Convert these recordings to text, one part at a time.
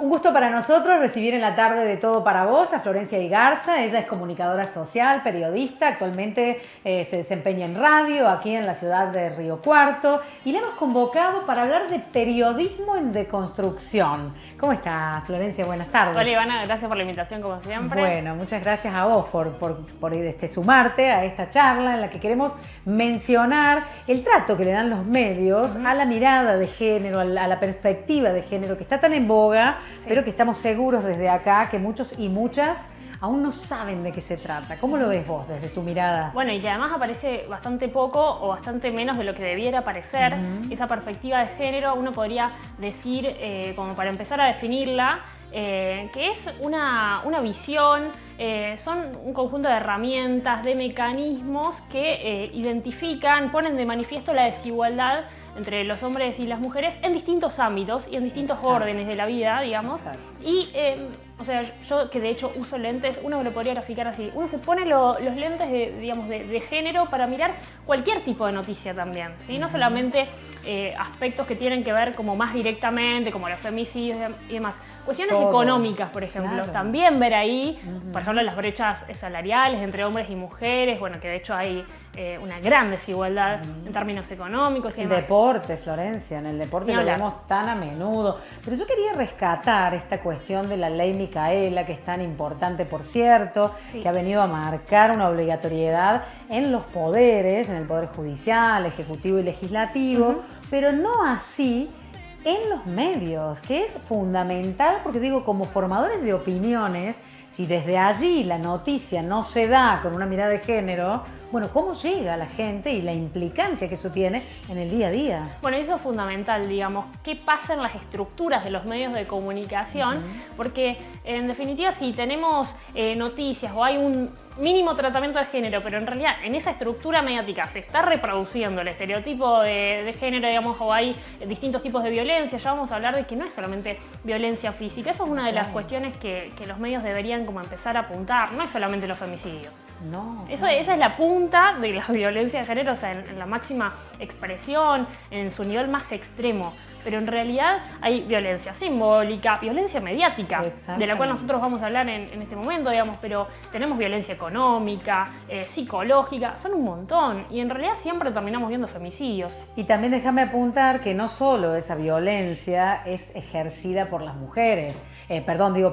un gusto para nosotros recibir en la tarde de Todo para Vos a Florencia Igarza. Ella es comunicadora social, periodista, actualmente se desempeña en radio aquí en la ciudad de Río Cuarto y la hemos convocado para hablar de periodismo en deconstrucción. ¿Cómo está, Florencia? Buenas tardes. Hola, Ivana, gracias por la invitación como siempre. Bueno, muchas gracias a vos por sumarte a esta charla en la que queremos mencionar el trato que le dan los medios a la mirada de género, a la perspectiva de género que está tan en boga, sí, pero que estamos seguros desde acá que muchos y muchas aún no saben de qué se trata. ¿Cómo lo ves vos desde tu mirada? Bueno, y que además aparece bastante poco o bastante menos de lo que debiera aparecer. Esa perspectiva de género, uno podría decir, como para empezar a definirla, que es una visión, son un conjunto de herramientas, de mecanismos que identifican, ponen de manifiesto la desigualdad entre los hombres y las mujeres en distintos ámbitos y en distintos órdenes de la vida, digamos. Y, o sea, yo que de hecho uso lentes, uno lo podría graficar así. Uno se pone los lentes de género para mirar cualquier tipo de noticia también, ¿sí? No solamente aspectos que tienen que ver como más directamente, como los femicidios y demás. Cuestiones económicas, por ejemplo, claro, también ver ahí, por ejemplo, las brechas salariales entre hombres y mujeres, bueno, que de hecho hay una gran desigualdad en términos económicos y demás. El deporte, Florencia, en el deporte lo vemos tan a menudo. Pero yo quería rescatar esta cuestión de la ley Micaela, que es tan importante, por cierto, que ha venido a marcar una obligatoriedad en los poderes, en el poder judicial, ejecutivo y legislativo, pero no así en los medios, que es fundamental, porque digo, como formadores de opiniones, si desde allí la noticia no se da con una mirada de género, bueno, ¿cómo llega a la gente y la implicancia que eso tiene en el día a día? Bueno, eso es fundamental, digamos, qué pasa en las estructuras de los medios de comunicación, porque en definitiva si tenemos noticias o hay un mínimo tratamiento de género, pero en realidad en esa estructura mediática se está reproduciendo el estereotipo de género, digamos, o hay distintos tipos de violencia, ya vamos a hablar de que no es solamente violencia física, eso es una de las cuestiones que los medios deberían como empezar a apuntar, no es solamente los femicidios. Esa es la punta de la violencia de género, o sea, en la máxima expresión, en su nivel más extremo. Pero en realidad hay violencia simbólica, violencia mediática, de la cual nosotros vamos a hablar en este momento, digamos, pero tenemos violencia económica, psicológica, son un montón. Y en realidad siempre terminamos viendo femicidios. Y también déjame apuntar que no solo esa violencia es ejercida por las mujeres,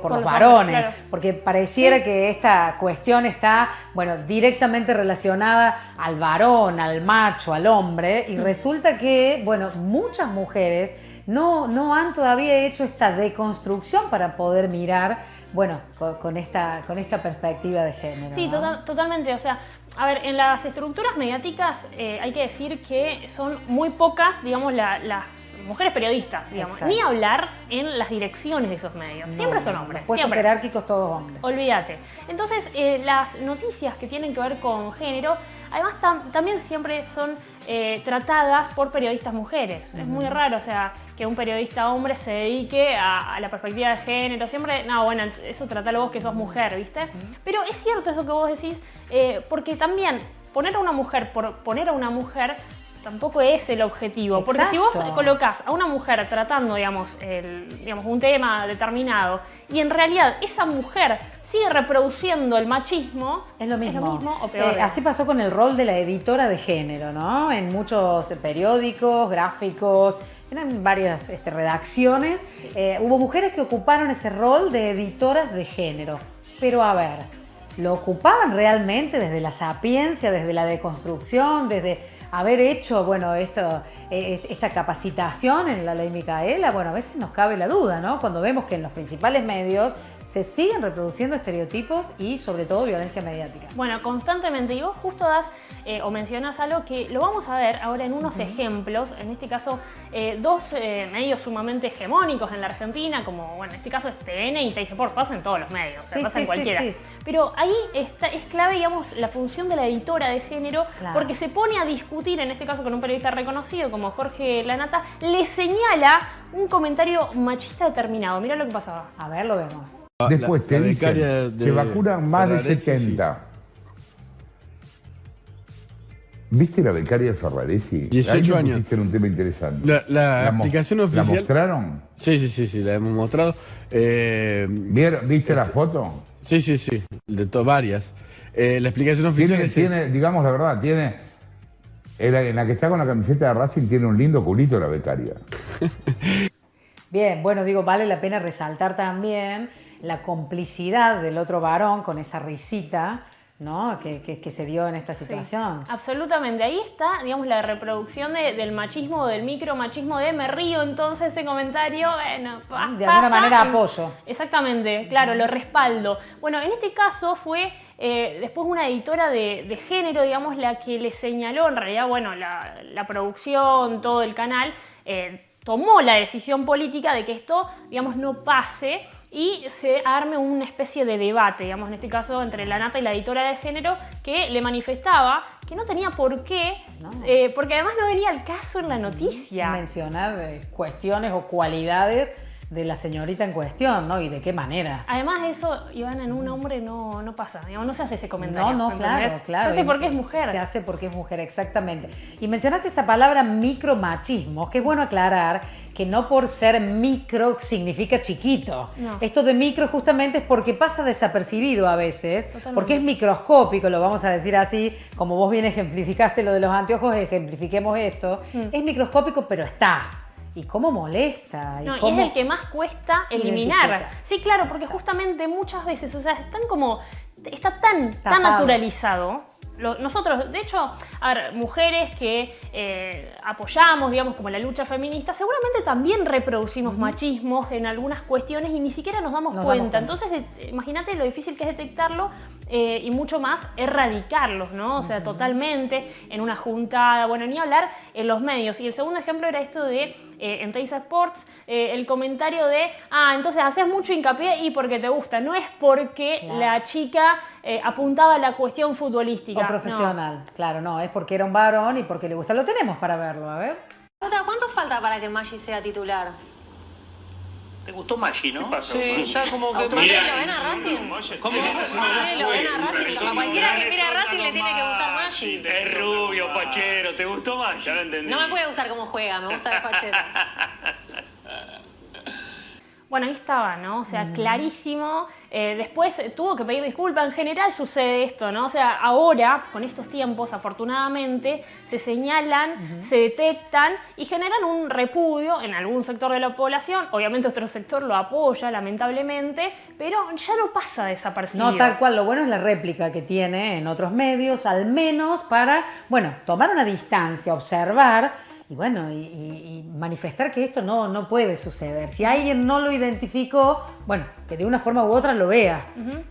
por los varones, claro, porque pareciera que esta cuestión está, bueno, directamente relacionada al varón, al macho, al hombre, y resulta que, bueno, muchas mujeres no han todavía hecho esta deconstrucción para poder mirar, bueno, con esta perspectiva de género. Sí, ¿no? Totalmente, o sea, a ver, en las estructuras mediáticas hay que decir que son muy pocas, digamos, las mujeres periodistas, digamos, ni hablar en las direcciones de esos medios. Siempre son hombres. Los puestos jerárquicos todos hombres. Olvídate. Entonces, las noticias que tienen que ver con género, además también siempre son tratadas por periodistas mujeres. Es muy raro, o sea, que un periodista hombre se dedique a la perspectiva de género. Siempre, no, bueno, eso tratalo vos que sos mujer, ¿viste? Pero es cierto eso que vos decís, porque también poner a una mujer por poner a una mujer tampoco es el objetivo, porque si vos colocás a una mujer tratando, digamos, un tema determinado y en realidad esa mujer sigue reproduciendo el machismo, es lo mismo o peor. Así pasó con el rol de la editora de género, ¿no? En muchos periódicos, gráficos, eran varias redacciones, hubo mujeres que ocuparon ese rol de editoras de género, pero a ver, ¿lo ocupaban realmente desde la sapiencia, desde la deconstrucción, desde haber hecho, bueno, esta capacitación en la ley Micaela? Bueno, a veces nos cabe la duda, ¿no? Cuando vemos que en los principales medios se siguen reproduciendo estereotipos y sobre todo violencia mediática. Bueno, constantemente. Y vos justo das o mencionás algo que lo vamos a ver ahora en unos ejemplos, en este caso dos medios sumamente hegemónicos en la Argentina, como bueno, en este caso es TN y Teis Sport, pasa en todos los medios, pasa en cualquiera. Pero ahí es clave, digamos, la función de la editora de género, porque se pone a discutir, en este caso con un periodista reconocido como Jorge Lanata, le señala un comentario machista determinado. Mirá lo que pasaba. A ver, lo vemos. Después te dicen que vacunan más de 70. ¿Viste la becaria Ferraresi? 18 años. Era un tema interesante. La aplicación oficial... ¿La mostraron? Sí, la hemos mostrado. ¿Viste la foto? Sí, varias. La explicación oficial tiene, digamos la verdad, en la que está con la camiseta de Racing tiene un lindo culito la becaria. Bien, bueno, digo, vale la pena resaltar también la complicidad del otro varón con esa risita, ¿no? que se dio en esta situación. Sí, absolutamente. Ahí está, digamos, la reproducción del machismo, del micromachismo de me río entonces ese comentario. Bueno, de alguna manera apoyo. Exactamente, claro, lo respaldo. Bueno, en este caso fue después una editora de género, digamos, la que le señaló, en realidad, bueno, la producción, todo el canal, tomó la decisión política de que esto, digamos, no pase y se arme una especie de debate, digamos, en este caso entre la Nata y la editora de género, que le manifestaba que no tenía por qué, porque además no venía al caso en la noticia. Mencionar cuestiones o cualidades de la señorita en cuestión, ¿no? Y de qué manera. Además eso, Ivana, en un hombre no pasa, digamos, no se hace ese comentario. No, claro. Se hace porque es mujer. Se hace porque es mujer, exactamente. Y mencionaste esta palabra micromachismo, que es bueno aclarar que no por ser micro significa chiquito. No. Esto de micro justamente es porque pasa desapercibido a veces, totalmente. Porque es microscópico, lo vamos a decir así, como vos bien ejemplificaste lo de los anteojos, ejemplifiquemos esto. Es microscópico, pero está. Y cómo molesta. Y es el que más cuesta eliminar. Sí, claro, porque justamente muchas veces, o sea, está tan naturalizado. Nosotros, de hecho, a ver, mujeres que apoyamos, digamos, como la lucha feminista, seguramente también reproducimos machismos en algunas cuestiones y ni siquiera nos damos cuenta. Entonces, imagínate lo difícil que es detectarlo y mucho más erradicarlos, ¿no? O sea, totalmente en una juntada, bueno, ni hablar en los medios. Y el segundo ejemplo era esto de, en Teisa Sports, el comentario de, entonces haces mucho hincapié y porque te gusta. No es porque la chica apuntaba a la cuestión futbolística. O profesional, claro, no, es porque era un varón y porque le gusta. Lo tenemos para verlo, a ver. ¿Cuánto falta para que Maggi sea titular? ¿Te gustó Maggi, no? ¿Qué pasó? Sí, está como que... ¿Ustedes lo ven a Racing? ¿Cómo? ¿Ustedes lo ven a Racing? A cualquiera que mire a Racing le tiene que gustar Maggi. Es rubio, fachero. ¿Te gustó Maggi? Ya lo entendí. No me puede gustar cómo juega, me gusta de fachero. Bueno, ahí estaba, ¿no? O sea, clarísimo. Después tuvo que pedir disculpas. En general sucede esto, ¿no? O sea, ahora, con estos tiempos, afortunadamente, se señalan, se detectan y generan un repudio en algún sector de la población. Obviamente otro sector lo apoya, lamentablemente, pero ya no pasa desapercibido. No, tal cual. Lo bueno es la réplica que tiene en otros medios, al menos para, bueno, tomar una distancia, observar y bueno, y manifestar que esto no puede suceder. Si alguien no lo identificó, bueno, que de una forma u otra lo vea,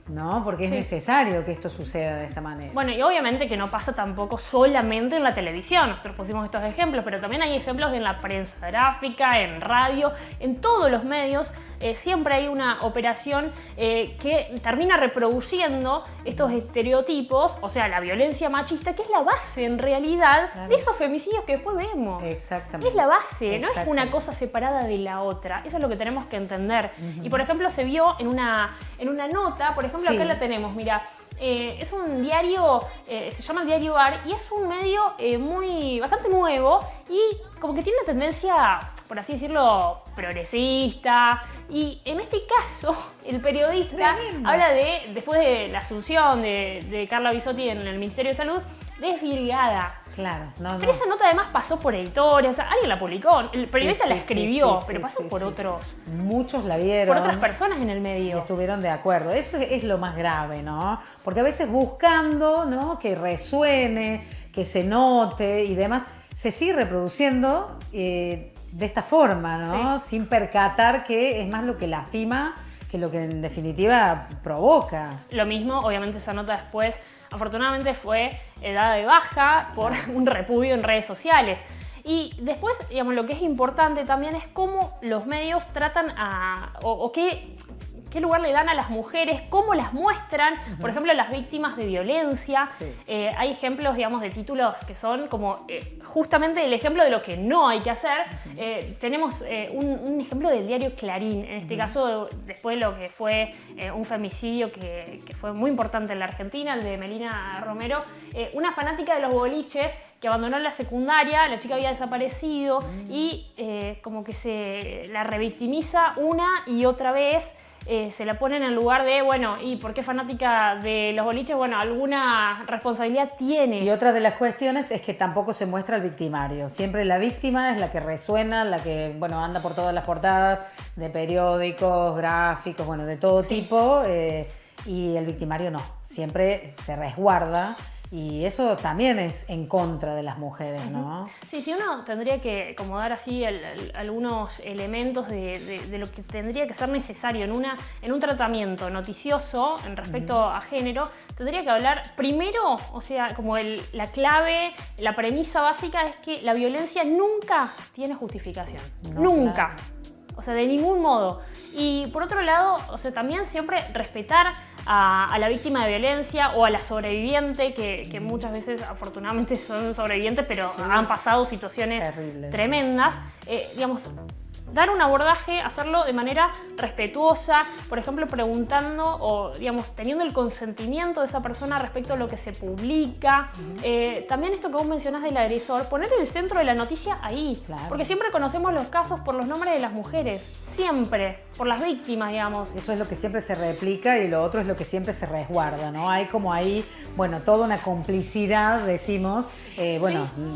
¿no? Porque es necesario que esto suceda de esta manera. Bueno, y obviamente que no pasa tampoco solamente en la televisión. Nosotros pusimos estos ejemplos, pero también hay ejemplos en la prensa gráfica, en radio, en todos los medios. Siempre hay una operación que termina reproduciendo estos estereotipos, o sea, la violencia machista, que es la base en realidad de esos femicidios que después vemos. Exactamente. Es la base, no es una cosa separada de la otra. Eso es lo que tenemos que entender. Y por ejemplo, se vio en una nota, por ejemplo, acá la tenemos, mira. Es un diario, se llama el Diario AR y es un medio bastante nuevo y como que tiene una tendencia, por así decirlo, progresista. Y en este caso, el periodista habla de, después de la asunción de Carla Bisotti en el Ministerio de Salud, desvirgada. Claro, Pero esa nota además pasó por editores, o sea, alguien la publicó, el periodista la escribió, pero pasó por otros. Muchos la vieron. Por otras personas en el medio. Y estuvieron de acuerdo. Eso es lo más grave, ¿no? Porque a veces buscando, ¿no? Que resuene, que se note y demás, se sigue reproduciendo de esta forma, ¿no? Sin percatar que es más lo que lastima que lo que en definitiva provoca. Lo mismo, obviamente esa nota después, afortunadamente fue dada de baja por un repudio en redes sociales. Y después, digamos, lo que es importante también es cómo los medios tratan o qué qué lugar le dan a las mujeres, cómo las muestran, por ejemplo, las víctimas de violencia. Sí. Hay ejemplos, digamos, de títulos que son como justamente el ejemplo de lo que no hay que hacer. Tenemos un ejemplo del diario Clarín, en este caso, después de lo que fue un femicidio que fue muy importante en la Argentina, el de Melina Romero, una fanática de los boliches que abandonó la secundaria, la chica había desaparecido y como que se la revictimiza una y otra vez. Se la ponen en lugar de, bueno, ¿y por qué fanática de los boliches? Bueno, alguna responsabilidad tiene. Y otra de las cuestiones es que tampoco se muestra el victimario. Siempre la víctima es la que resuena, la que, bueno, anda por todas las portadas de periódicos, gráficos, bueno, de todo tipo. Y el victimario no. Siempre se resguarda. Y eso también es en contra de las mujeres, ¿no? Sí, si uno tendría que como dar así algunos elementos de lo que tendría que ser necesario en un tratamiento noticioso en respecto a género, tendría que hablar primero, o sea, como la clave, la premisa básica es que la violencia nunca tiene justificación. No, nunca. Claro. O sea, de ningún modo. Y por otro lado, o sea, también siempre respetar a la víctima de violencia o a la sobreviviente, que muchas veces afortunadamente son sobrevivientes, pero han pasado situaciones terribles, tremendas. Digamos, dar un abordaje, hacerlo de manera respetuosa, por ejemplo, preguntando o, digamos, teniendo el consentimiento de esa persona respecto a lo que se publica. También esto que vos mencionás del agresor, poner el centro de la noticia ahí. Claro. Porque siempre conocemos los casos por los nombres de las mujeres. Siempre. Por las víctimas, digamos. Eso es lo que siempre se replica y lo otro es lo que siempre se resguarda, ¿no? Hay como ahí, bueno, toda una complicidad, decimos,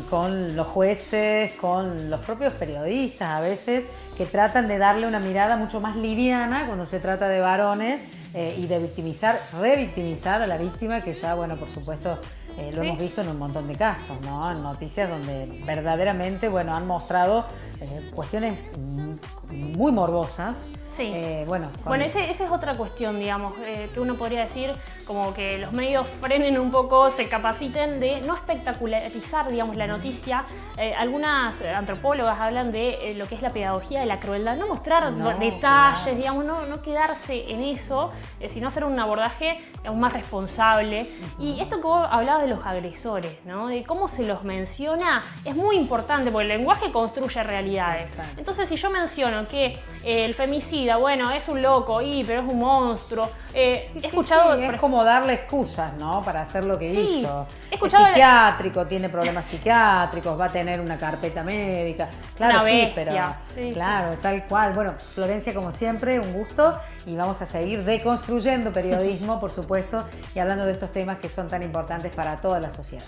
con los jueces, con los propios periodistas a veces, que tratan de darle una mirada mucho más liviana cuando se trata de varones y de revictimizar a la víctima, que ya, bueno, por supuesto, lo hemos visto en un montón de casos, ¿no? En noticias donde verdaderamente, bueno, han mostrado cuestiones muy morbosas. Sí. Bueno, esa es otra cuestión, digamos, que uno podría decir como que los medios frenen un poco, se capaciten de no espectacularizar, digamos, la noticia. Algunas antropólogas hablan de lo que es la pedagogía de la crueldad, no mostrar detalles, claro, digamos, no quedarse en eso, sino hacer un abordaje, digamos, más responsable. Y esto que vos hablabas de los agresores, ¿no? De cómo se los menciona, es muy importante porque el lenguaje construye realidades. Exacto. Entonces, si yo menciono que el femicidio, bueno, es un loco, pero es un monstruo. He escuchado... es como darle excusas, ¿no? Para hacer lo que hizo. He escuchado es psiquiátrico, tiene problemas psiquiátricos, va a tener una carpeta médica. Claro, una bestia. pero claro, tal cual. Bueno, Florencia, como siempre, un gusto y vamos a seguir deconstruyendo periodismo, por supuesto, y hablando de estos temas que son tan importantes para toda la sociedad.